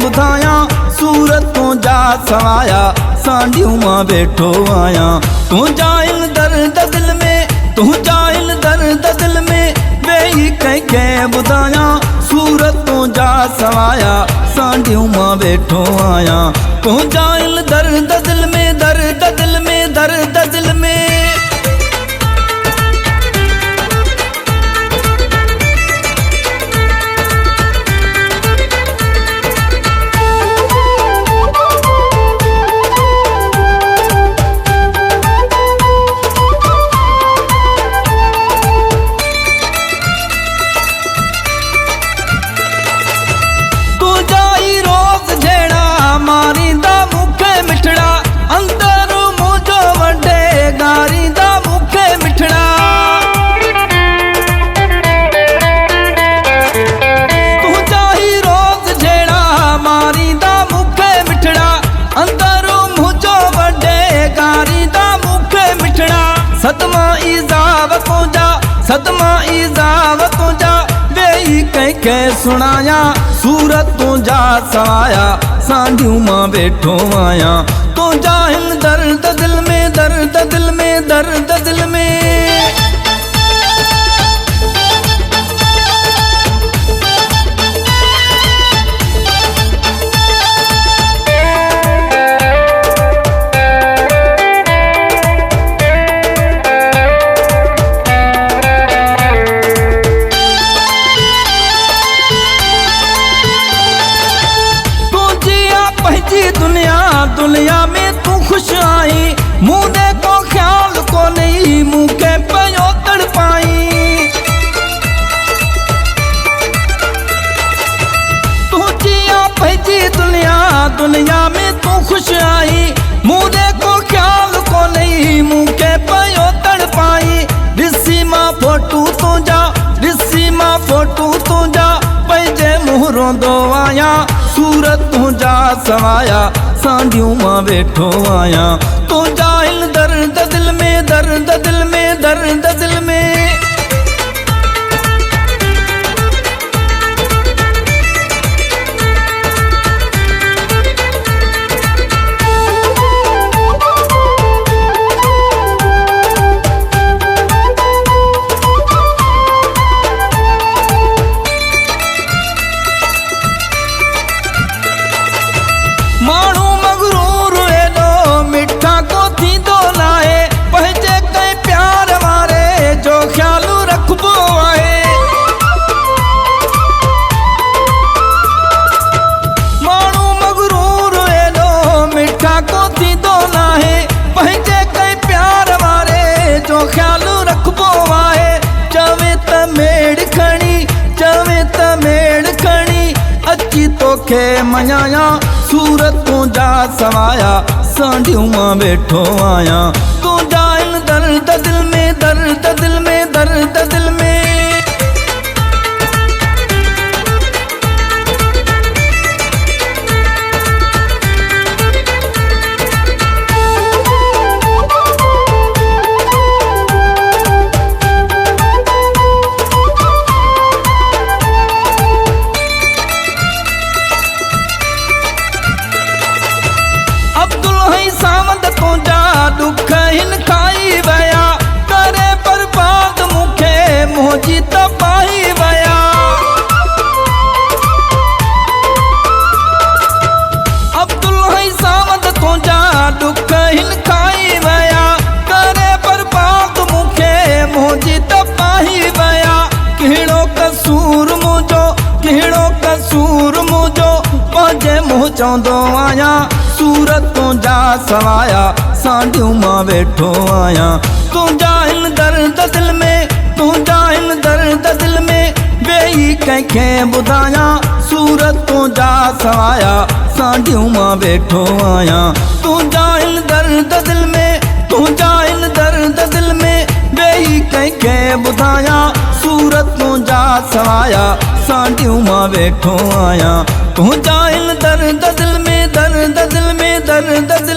बुधाया सूरत तू जा सवाया सांडियों मां बैठो आया। तू जाइल दर्द दिल में, तू जाइल दर्द दिल में वेही कंहिंखे बुधाया सूरत तू जा सवाया सांडियों मां बैठो आया। तू जाइल दर्द दिल में, दर्द दिल में, दर्द दिल में। सदमा ईजावतों जा, सदमा ईजावतों जा वेही कंहिंखे सुनाया सूरत तू जा सवाया सांडियों मां बैठो आया। तू जाइल दर्द दिल में, दर्द दिल में, दर्द दिल में। दुनिया में तू खुश आई मुँह देखो ख्याल को नहीं मुँह के पयो तड़पाई। तू जिया पहची दुनिया, दुनिया में तू खुश आई मुँह देखो ख्याल को नहीं मुँह के पयो तड़पाई। रिसी मां फोटू तू जा, रिसी मां फोटू तू जा पैजे मुँह रोंदो आया सूरत तू जा सवाया सांडियों मां बैठो आया। तू जाइल दर्द दिल में, दर्द दिल में, दर्द दिल में। तोखे मञाया सूरत तू जा सवाया सांडियों मां बैठो आया। तू जाइल दर्द दिल में, दर्द दिल में, दर्द दिल में। दुख हिन खाई वया करे बर्बाद मुखे मोजी तपाई वया। अब्दुल हई सामद तुझा दुख हिन खाई वया करे बर्बाद मुखे मोजी तपाई वया। कहिड़ो कसूर मुझो, कहिड़ो कसूर मुझो पंहिंजे मुँह चवंदो आया सूरत तू जा सवाया सांडियों मां बैठो आया। तू जाइल दर्द दिल में, तू जाइल दर्द दिल में वेही कंहिंखे बुधाया सूरत तू जा सवाया सांडियों मां बैठो आया। तू जाइल दर्द दिल में, तू जाइल दर्द दिल में वेही कंहिंखे बुधाया सूरत तू जा सवाया सांडियों मां बैठो आया। तू जाइल दर्द दिल में, दर्द दिल में, दर्द दिल